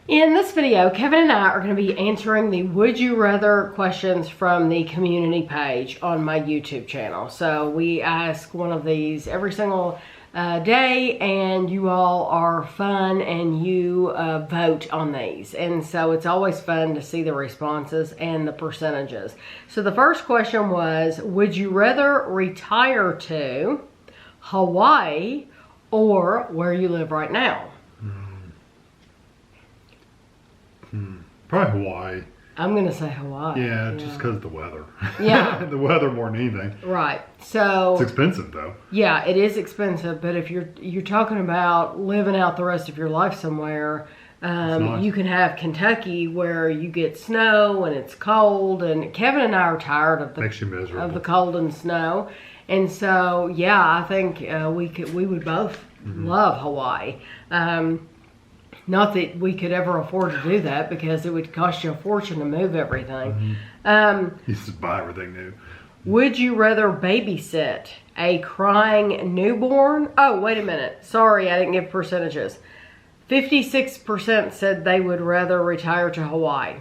In this video, Kevin and I are going to be answering the Would You Rather questions from the community page on my YouTube channel. So we ask one of these every single day, and you all are fun and you vote on these. And so it's always fun to see the responses and the percentages. So the first question was, would you rather retire to Hawaii or where you live right now? Probably Hawaii. I'm going to say Hawaii. Yeah, just because of the weather. Yeah. The weather more than anything. Right. So it's expensive though. Yeah, it is expensive, but if you're talking about living out the rest of your life somewhere, nice. You can have Kentucky where you get snow and it's cold, and Kevin and I are tired of Makes you miserable. of the cold and snow. And so, yeah, I think we would both love Hawaii. Not that we could ever afford to do that because it would cost you a fortune to move everything. You just buy everything new. Would you rather babysit a crying newborn? Oh, wait a minute. Sorry, I didn't give percentages. 56% said they would rather retire to Hawaii.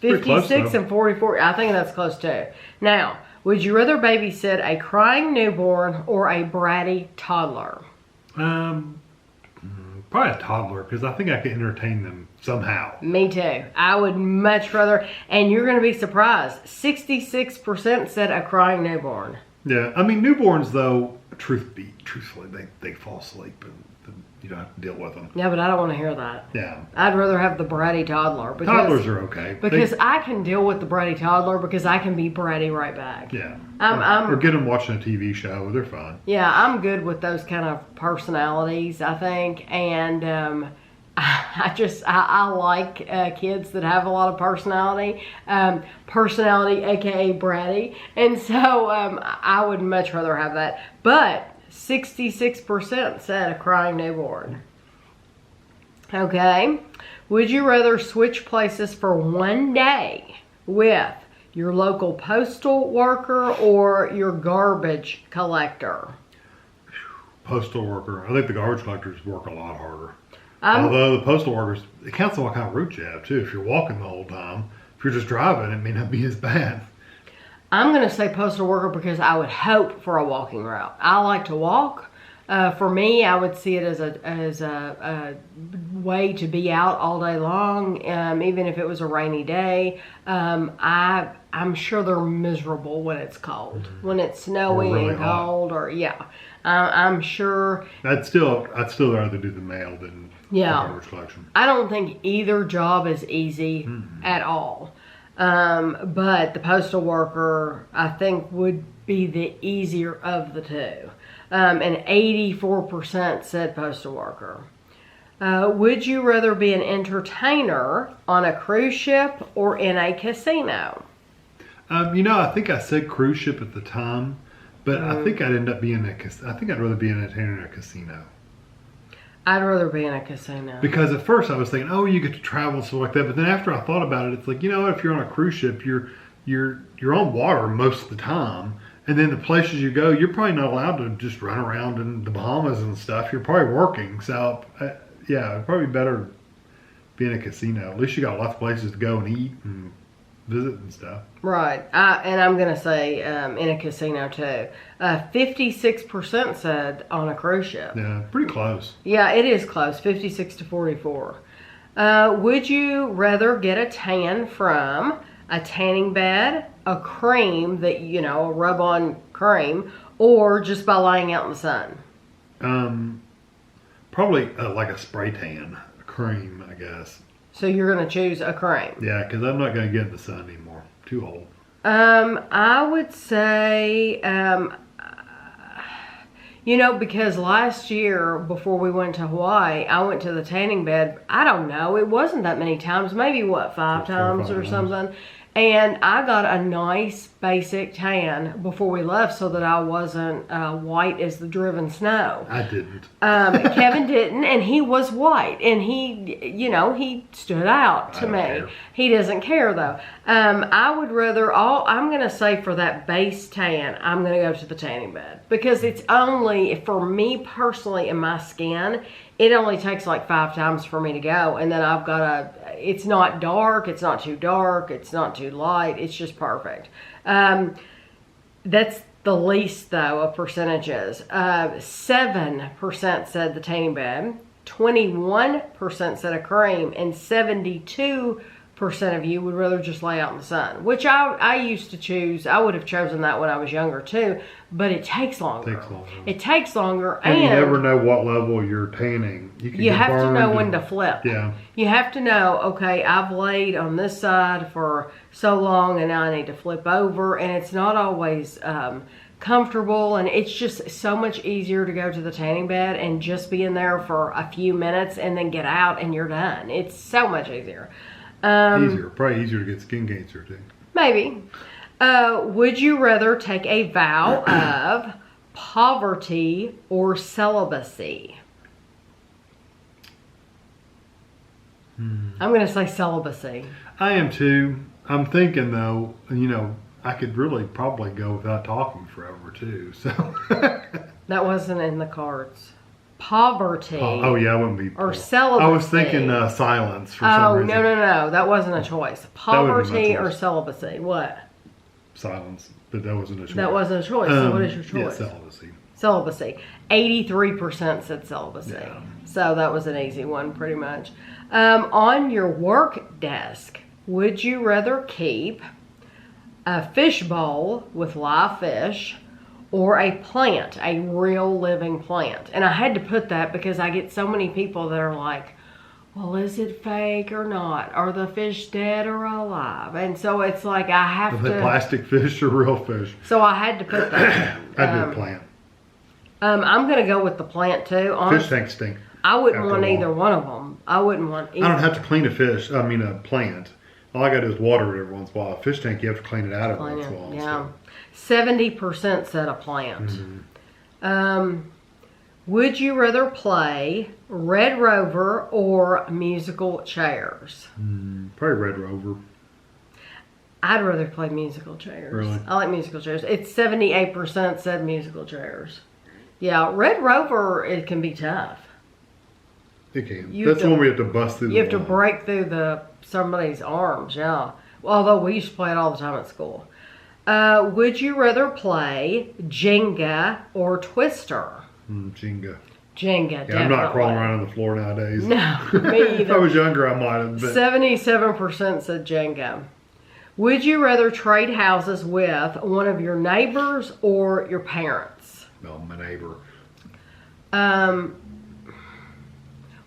56 and 44. I think that's close too. Now, would you rather babysit a crying newborn or a bratty toddler? Probably a toddler, because I think I could entertain them somehow. Me too. I would much rather, and you're going to be surprised, 66% said a crying newborn. Yeah, I mean, newborns though, truthfully, they fall asleep and you don't have to deal with them. Yeah, but I don't want to hear that. Yeah. I'd rather have the bratty toddler. Because, toddlers are okay. Because I can deal with the bratty toddler because I can be bratty right back. Yeah. Or get them watching a TV show. They're fine. Yeah, I'm good with those kind of personalities, I think. And I like kids that have a lot of personality. Personality, aka bratty. And so I would much rather have that. But 66% said a crying newborn. Okay. Would you rather switch places for one day with your local postal worker or your garbage collector? Postal worker. I think the garbage collectors work a lot harder. Although the postal workers, it counts on what kind of route you have too. If you're walking the whole time, if you're just driving, it may not be as bad. I'm going to say postal worker because I would hope for a walking route. I like to walk. For me, I would see it as a way to be out all day long, even if it was a rainy day. I'm sure they're miserable when it's cold, when it's snowy really and cold, hot. Or yeah. I'm sure. I'd still rather do the mail than the garbage collection. I don't think either job is easy at all. But the postal worker, I think, would be the easier of the two. And 84% said postal worker. Would you rather be an entertainer on a cruise ship or in a casino? I think I said cruise ship at the time, but I think I'd end up being I think I'd rather be an entertainer in a casino. I'd rather be in a casino. Because at first I was thinking, oh, you get to travel and stuff like that. But then after I thought about it, it's like, if you're on a cruise ship, you're on water most of the time. And then the places you go, you're probably not allowed to just run around in the Bahamas and stuff. You're probably working. So, it'd probably be better be in a casino. At least you got lots of places to go and eat and visit and stuff. Right. And I'm going to say in a casino too. 56% said on a cruise ship. Yeah, pretty close. Yeah, it is close. 56 to 44. Would you rather get a tan from a tanning bed, a cream that, a rub-on cream, or just by lying out in the sun? Probably like a spray tan, a cream, I guess. So you're going to choose a cream? Yeah, because I'm not going to get in the sun anymore. Too old. I would say, because last year before we went to Hawaii, I went to the tanning bed. I don't know. It wasn't that many times. Maybe, 5 times or something. And I got a nice basic tan before we left so that I wasn't white as the driven snow. I didn't. Kevin didn't, and he was white. And he stood out to me. Care. He doesn't care, though. I would rather, I'm going to say for that base tan, I'm going to go to the tanning bed. Because it's only, for me personally, in my skin, it only takes like 5 times for me to go. And then I've got it's not dark. It's not too dark. It's not too light. It's just perfect. That's the least, though, of percentages. 7% said the tanning bed, 21% said a cream, and 72% of you would rather just lay out in the sun, which I used to choose. I would have chosen that when I was younger, too, but it takes longer. It takes longer. And you never know what level you're tanning. You have to know when to flip. Yeah. You have to know, okay, I've laid on this side for so long and now I need to flip over, and it's not always comfortable, and it's just so much easier to go to the tanning bed and just be in there for a few minutes and then get out and you're done. It's so much easier. Probably easier to get skin cancer too. Maybe. Would you rather take a vow of poverty or celibacy? I'm going to say celibacy. I am too. I'm thinking though, I could really probably go without talking forever too. So that wasn't in the cards. Poverty. Oh yeah, I wouldn't be. Or celibacy. I was thinking silence for some reason. No. That wasn't a choice. Poverty or celibacy. What? Silence. But that wasn't a choice. That wasn't a choice. So what is your choice? Yeah, celibacy. Celibacy. 83% said celibacy. Yeah. So that was an easy one, pretty much. On your work desk, would you rather keep a fish bowl with live fish or a plant, a real living plant? And I had to put that because I get so many people that are like, well, is it fake or not? Are the fish dead or alive? And so it's like I have to... Are they plastic fish or real fish? So I had to put that. I do a plant. I'm going to go with the plant too. Fish tanks stink. I wouldn't want either one of them. I wouldn't want either. I don't have to clean a plant. All I got to do is water it every once in a while. A fish tank, you have to clean it out every once in a while. Yeah. 70% said a plant. Would you rather play Red Rover or musical chairs? Probably Red Rover. I'd rather play musical chairs. Really? I like musical chairs. It's 78% said musical chairs. Yeah, Red Rover, it can be tough. It can. That's the one where you have to bust through the You have to break through somebody's arms, yeah. Well, although we used to play it all the time at school. Would you rather play Jenga or Twister? Jenga. Jenga, yeah, definitely. I'm not crawling around on the floor nowadays. No, me either. If I was younger, I might have. 77% said Jenga. Would you rather trade houses with one of your neighbors or your parents? No, my neighbor.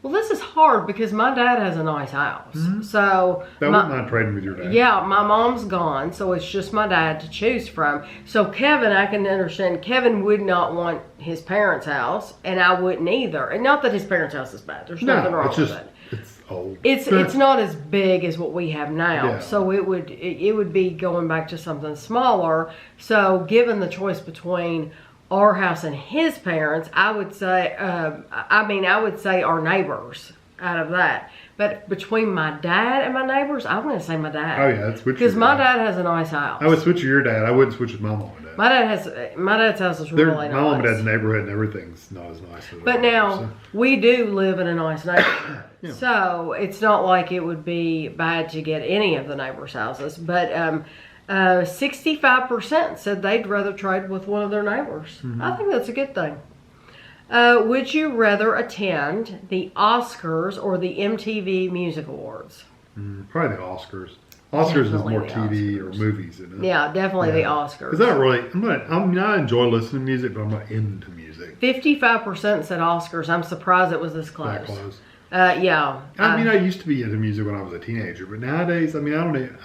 Well, this is hard because my dad has a nice house. So I wouldn't mind trading with your dad. Yeah, my mom's gone, so it's just my dad to choose from. So Kevin, I can understand. Kevin would not want his parents' house, and I wouldn't either. And not that his parents' house is bad. There's nothing wrong with it. It's old. It's not as big as what we have now. Yeah. So it would be going back to something smaller. So given the choice between our house and his parents, I would say, I would say our neighbors out of that. But between my dad and my neighbors, I'm going to say my dad. Oh yeah, I'd switch. Because my dad has a nice house. I would switch with your dad. I wouldn't switch with my mom and dad. My dad's house is really nice. My mom and dad's neighborhood and everything's not as nice as But now, we do live in a nice neighborhood. Yeah. So it's not like it would be bad to get any of the neighbors' houses. But 65% said they'd rather trade with one of their neighbors. I think that's a good thing. Would you rather attend the Oscars or the MTV Music Awards? Probably the Oscars. Oscars Definitely is more the TV Oscars. or movies, isn't it? Yeah, definitely the Oscars. Because I enjoy listening to music, but I'm not into music. 55% said Oscars. I'm surprised it was this close. That close. Yeah. I used to be into music when I was a teenager, but nowadays, I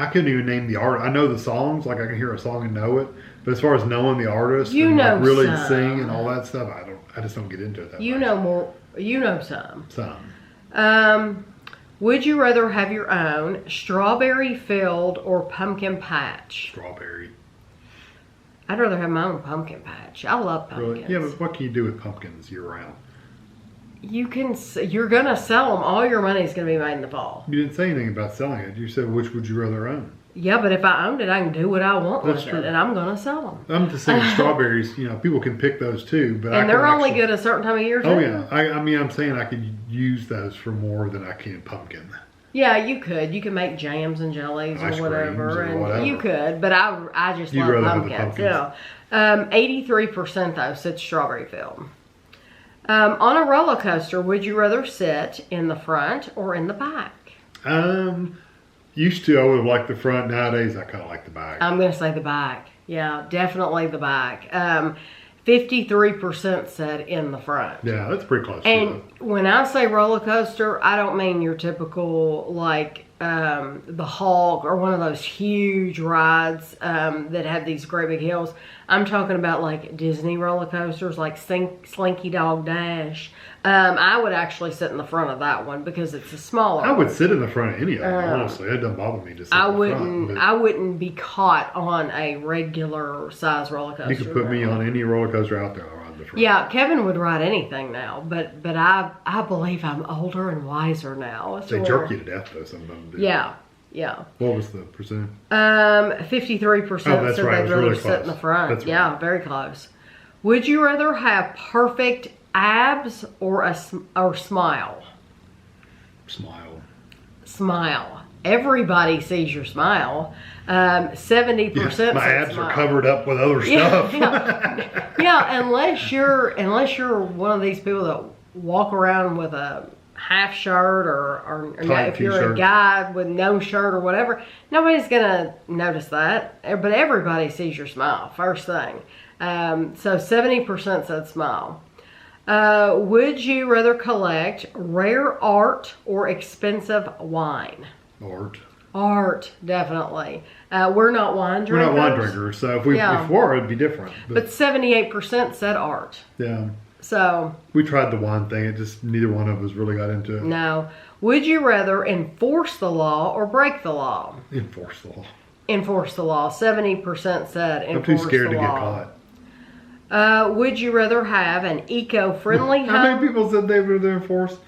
couldn't even name the art. I know the songs, like I can hear a song and know it, but as far as knowing the artist and really sing and all that stuff, I just don't get into it that much. You know some. Some. Would you rather have your own strawberry field or pumpkin patch? Strawberry. I'd rather have my own pumpkin patch. I love pumpkins. Really? Yeah, but what can you do with pumpkins year round? You're gonna sell them. All your money's gonna be made in the fall. You didn't say anything about selling it. You said which would you rather own? Yeah, but if I owned it, I can do what I want That's with true. it, and I'm gonna sell them. I'm just saying strawberries, you know, people can pick those too, but And they're only good a certain time of year, too. Oh yeah, I mean, I'm saying I could use those for more than I can pumpkin. Yeah, you could. You could make jams and jellies Ice or whatever, creams or and whatever. you could. But I just You'd love rather have the pumpkins. pumpkins. 83% though said strawberry field. On a roller coaster, would you rather sit in the front or in the back? Used to I would have liked the front. Nowadays I kind of like the back. I'm gonna say the back. Yeah, definitely the back. 53% said in the front. Yeah, that's pretty close. And when I say roller coaster, I don't mean your typical like the Hulk or one of those huge rides that have these great big hills. I'm talking about like Disney roller coasters, like Slinky Dog Dash. I would actually sit in the front of that one because it's a smaller. I would sit in the front of any of them. Honestly, it doesn't bother me to sit in the front. I wouldn't be caught on a regular size roller coaster. You could put me on any roller coaster out there. I'll ride the front. Yeah, Kevin would ride anything now, but I believe I'm older and wiser now. They jerk you to death though. Some of them do. Yeah. Yeah. What was the percent? 53% that's said right. they'd It was rather really sit close. in the front. That's Yeah, right. very close. Would you rather have perfect abs or smile? Smile. Smile. Everybody sees your smile. 70% Yeah, said my abs smile. are covered up with other stuff. Yeah, unless you're one of these people that walk around with a half shirt or Tight if you're a t-shirt. guy with no shirt or whatever, nobody's gonna notice that. But everybody sees your smile first thing. So 70% said smile. Would you rather collect rare art or expensive wine? Art. Art, definitely. We're not wine drinkers. We're not wine drinkers, so if we were, it'd be different. But 78% said art. Yeah. So We tried the wine thing. It just, neither one of us really got into it. no. Would you rather enforce the law or break the law? Enforce the law. Enforce the law. 70% said enforce the law. I'm too scared to get caught. Would you rather have an eco-friendly home? How many people said they'd rather enforce?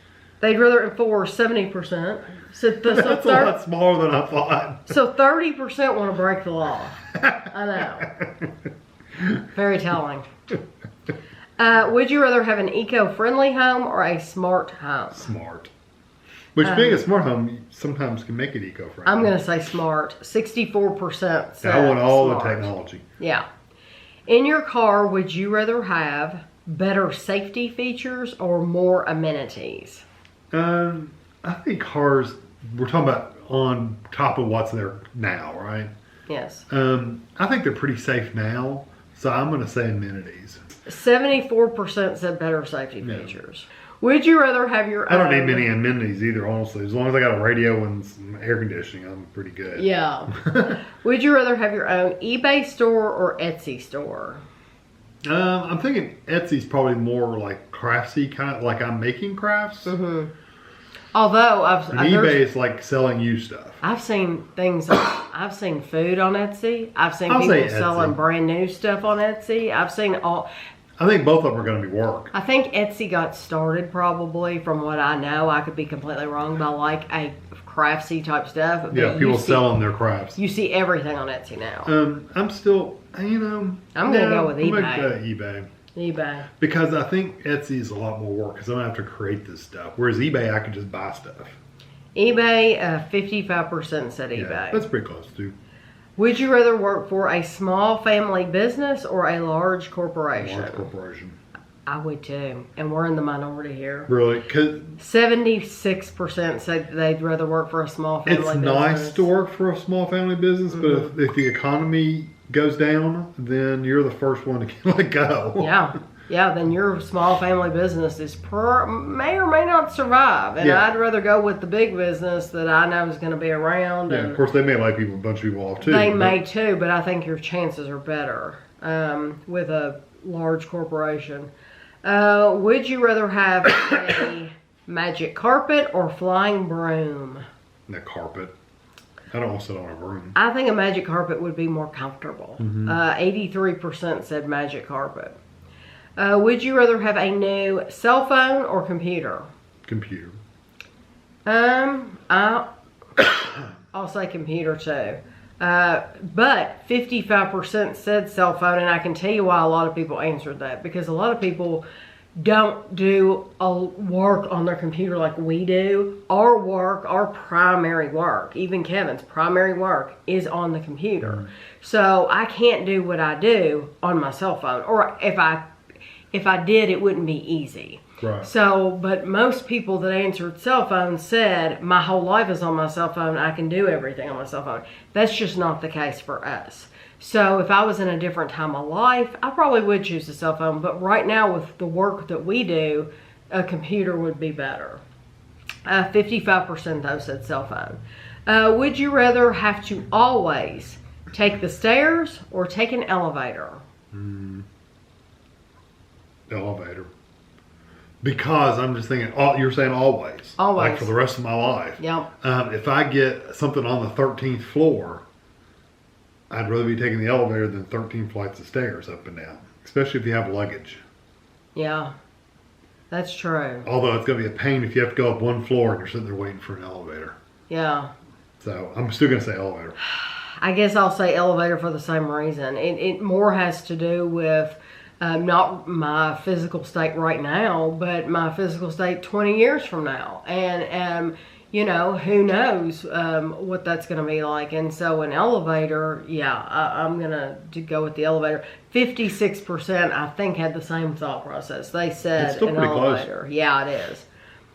They'd rather enforce 70%. So, That's a lot smaller than I thought. So 30% want to break the law. I know. Very telling. Would you rather have an eco-friendly home or a smart home? Smart. Which being a smart home sometimes can make it eco-friendly. I'm going to say smart. 64% said I want all smart. the technology. Yeah. In your car, would you rather have better safety features or more amenities? I think cars, we're talking about on top of what's there now, right? Yes. I think they're pretty safe now, so I'm going to say amenities. 74% said better safety features. Would you rather have your I own... don't need many amenities either, honestly. As long as I got a radio and some air conditioning, I'm pretty good. Yeah. Would you rather have your own eBay store or Etsy store? I'm thinking Etsy's probably more like craftsy, kind of like I'm making crafts. Mm-hmm. Although And eBay is like selling you stuff. I've seen things. I've seen food on Etsy. I've seen I'll people say selling Etsy. brand new stuff on Etsy. I've seen all. I think both of them are going to be work. I think Etsy got started probably, from what I know. I could be completely wrong, by like a craftsy type stuff. But Yeah, people selling their crafts. You see everything on Etsy now. I'm still, I'm gonna go with eBay. I'm going to go eBay. eBay. Because I think Etsy is a lot more work because I'm going to have to create this stuff. Whereas eBay, I can just buy stuff. eBay, 55% said eBay. Yeah, that's pretty close too. Would you rather work for a small family business or a large corporation? Large corporation. I would too. And we're in the minority here. Really? 'Cause 76% said they'd rather work for a small family it's business. nice to work for a small family business, but if the economy goes down, then you're the first one to get let go. Yeah. Yeah, then your small family business may or may not survive. And Yeah. I'd rather go with the big business that I know is going to be around. Yeah, And of course, they may let a bunch of people off too. they but- may too, but I think your chances are better with a large corporation. Would you rather have a magic carpet or flying broom? The carpet. I don't want to sit on a broom. I think a magic carpet would be more comfortable. Mm-hmm. 83% said magic carpet. Would you rather have a new cell phone or computer? Computer. I'll say computer too. But 55% said cell phone, and I can tell you why a lot of people answered that, because a lot of people don't do a work on their computer like we do. Our work, our primary work, even Kevin's primary work, is on the computer. Mm. So I can't do what I do on my cell phone, or if I did, it wouldn't be easy. Right. So, but most people that answered cell phone said, my whole life is on my cell phone. I can do everything on my cell phone. That's just not the case for us. So if I was in a different time of life, I probably would choose a cell phone. But right now, with the work that we do, a computer would be better. 55% though said cell phone. Would you rather have to always take the stairs or take an elevator? Elevator. Because I'm just thinking, you're saying always. Always. Like for the rest of my life. Yep. If I get something on the 13th floor, I'd rather be taking the elevator than 13 flights of stairs up and down. Especially if you have luggage. Yeah. That's true. Although it's going to be a pain if you have to go up one floor and you're sitting there waiting for an elevator. Yeah. So I'm still going to say elevator. I guess I'll say elevator for the same reason. It more has to do with not my physical state right now, but my physical state 20 years from now. And, you know, who knows what that's going to be like. And so an elevator, yeah, I'm going to go with the elevator. 56%, I think, had the same thought process. They said an elevator. Close. Yeah, it is.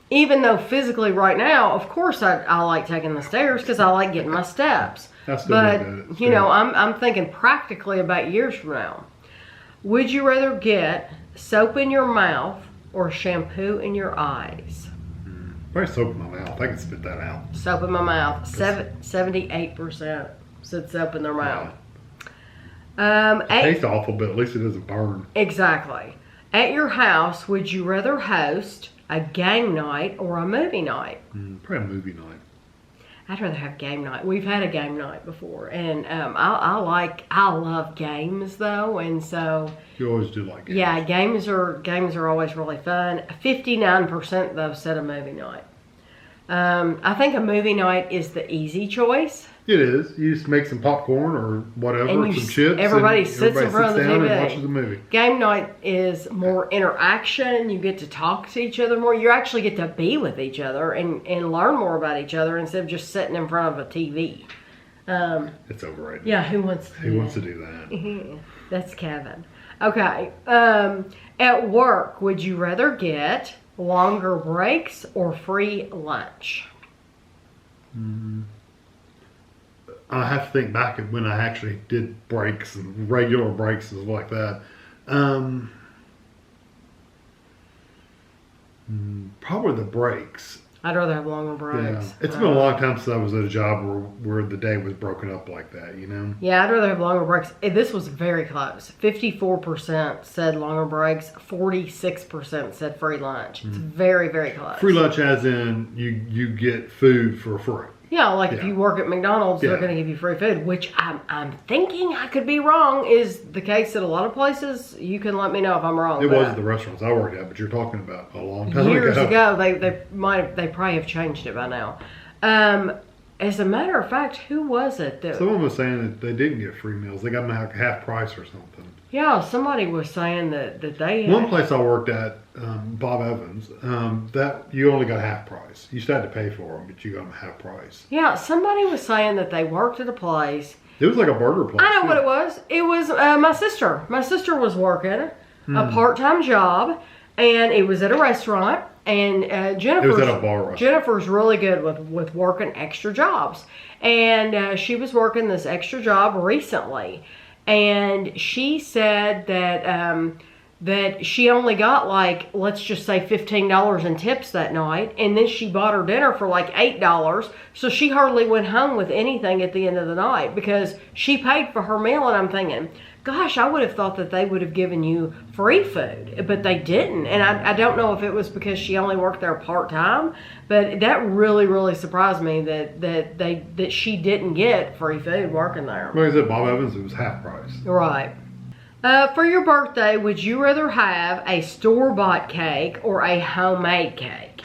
Even though physically right now, of course, I like taking the stairs because I like getting my steps. But, you know, I'm thinking practically about years from now. Would you rather get soap in your mouth or shampoo in your eyes? Probably soap in my mouth. I can spit that out. Soap in my mouth. 78% said soap in their mouth. It tastes awful, but at least it doesn't burn. Exactly. At your house, would you rather host a game night or a movie night? Probably a movie night. I'd rather have game night. We've had a game night before, and I love games though, and so you always do like games. Yeah, games are always really fun. 59% though said a movie night. I think a movie night is the easy choice. It is. You just make some popcorn or whatever, some chips. Everybody sits in front of the TV and watches the movie. Game night is more interaction. You get to talk to each other more. You actually get to be with each other and learn more about each other instead of just sitting in front of a TV. It's overrated. Yeah, who wants to do that? That's Kevin. Okay. At work, would you rather get longer breaks or free lunch? I have to think back at when I actually did breaks and regular breaks and stuff like that. Probably the breaks. I'd rather have longer breaks. Yeah. It's been a long time since I was at a job where the day was broken up like that, you know? Yeah, I'd rather have longer breaks. This was very close. 54% said longer breaks. 46% said free lunch. It's very, very close. Free lunch as in you get food for free. Yeah, like if you work at McDonald's, they're going to give you free food, which I'm thinking, I could be wrong, is the case at a lot of places. You can let me know if I'm wrong. It was at the restaurants I worked at, but you're talking about a long time ago. Years ago, they probably have changed it by now. As a matter of fact, who was it? Someone was saying that they didn't get free meals. They got them at half price or something. Yeah, somebody was saying that they had. One place I worked at, Bob Evans, that you only got half price. You still had to pay for them, but you got them half price. Yeah, somebody was saying that they worked at a place. It was like a burger place. I know what it was. It was my sister. My sister was working a part-time job, and it was at a restaurant. And Jennifer's, it was at a bar restaurant. Jennifer's really good with working extra jobs. And she was working this extra job recently. And she said that she only got like, let's just say $15 in tips that night. And then she bought her dinner for like $8. So she hardly went home with anything at the end of the night because she paid for her meal. And I'm thinking, gosh, I would have thought that they would have given you free food, but they didn't. And I don't know if it was because she only worked there part-time, but that really, really surprised me that she didn't get free food working there. Like I said, Bob Evans, it was half price. Right. For your birthday, would you rather have a store-bought cake or a homemade cake?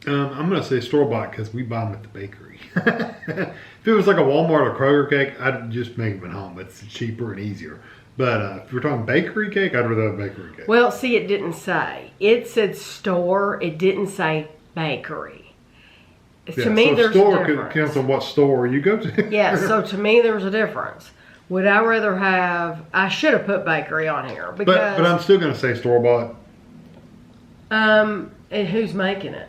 I'm going to say store-bought because we buy them at the bakery. If it was like a Walmart or Kroger cake, I'd just make them at home. It's cheaper and easier. But if we're talking bakery cake, I'd rather have bakery cake. Well, see, it didn't say. It said store. It didn't say bakery. Yeah, to me, so there's store a difference. depends on what store you go to. Yeah, so to me, there's a difference. Would I rather have... I should have put bakery on here. Because, but I'm still going to say store-bought. And who's making it?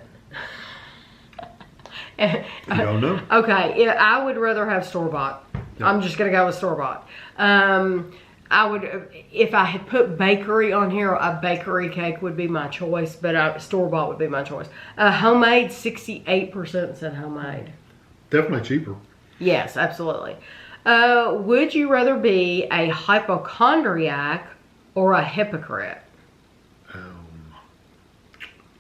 You don't know. Okay, yeah, I would rather have store-bought. Yeah. I'm just going to go with store-bought. I would, if I had put bakery on here, a bakery cake would be my choice, but store-bought would be my choice. Homemade, 68% said homemade. Definitely cheaper. Yes, absolutely. Would you rather be a hypochondriac or a hypocrite?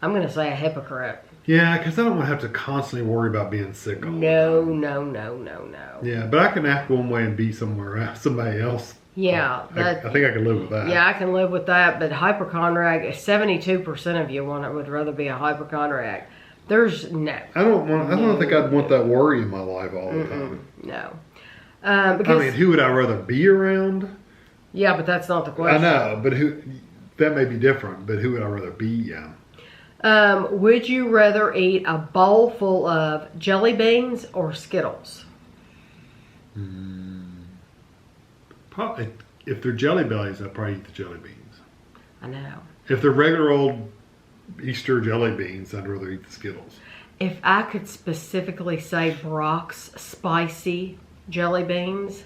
I'm going to say a hypocrite. Yeah, because I don't want to have to constantly worry about being sick all the No, time. no. Yeah, but I can act one way and be somebody else. Yeah. I think I can live with that. Yeah, I can live with that, but hypochondriac, 72% of you would rather be a hypochondriac. There's no. I don't think I'd want that worry in my life all the time. No. Because, I mean, who would I rather be around? Yeah, but that's not the question. I know, but that may be different, but who would I rather be? Yeah. Would you rather eat a bowl full of jelly beans or Skittles? Probably, if they're Jelly Bellies, I'd probably eat the jelly beans. I know. If they're regular old Easter jelly beans, I'd rather eat the Skittles. If I could specifically say Brock's spicy jelly beans,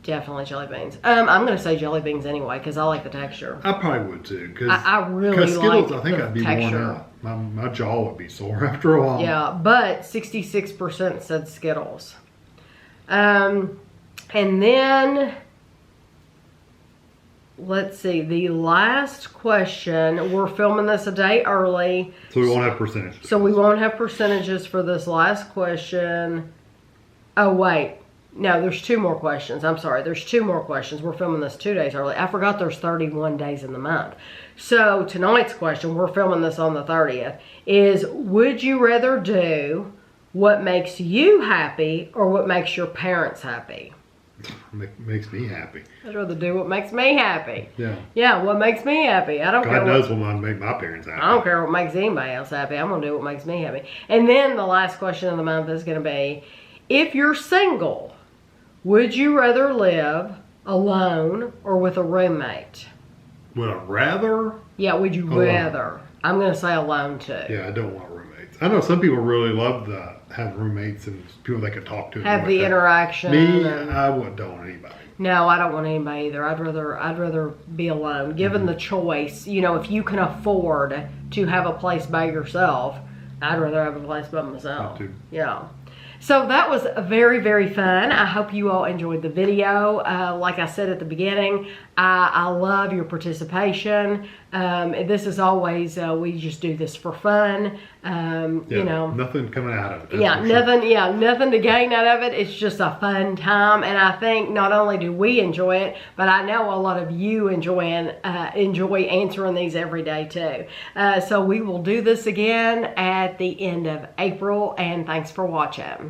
definitely jelly beans. I'm going to say jelly beans anyway because I like the texture. I probably would too. Cause, I really Because Skittles, like I think the I'd be texture. worn out. My jaw would be sore after a while. Yeah, but 66% said Skittles. And then, let's see, the last question. We're filming this a day early. So we won't have percentages. So we won't have percentages for this last question. Oh, wait. No, there's 2 more questions. I'm sorry. There's 2 more questions. We're filming this 2 days early. I forgot there's 31 days in the month. So tonight's question, we're filming this on the 30th, is would you rather do what makes you happy or what makes your parents happy? Makes me happy. I'd rather do what makes me happy. Yeah. Yeah, what makes me happy. I don't care. God knows what might make my parents happy. I don't care what makes anybody else happy. I'm going to do what makes me happy. And then the last question of the month is going to be, if you're single, would you rather live alone or with a roommate? Would I rather? Yeah, would you rather? I'm going to say alone too. Yeah, I don't want roommates. I know some people really love to have roommates and people they can talk to. Have the interaction. Me, I don't want anybody. No, I don't want anybody either. I'd rather be alone. Given the choice, if you can afford to have a place by yourself, I'd rather have a place by myself. Me too. Yeah. So that was very, very fun. I hope you all enjoyed the video. Like I said at the beginning, I love your participation. This is always, we just do this for fun. Nothing coming out of it. Nothing to gain out of it. It's just a fun time. And I think not only do we enjoy it, but I know a lot of you enjoy answering these every day too. So we will do this again at the end of April, and thanks for watching.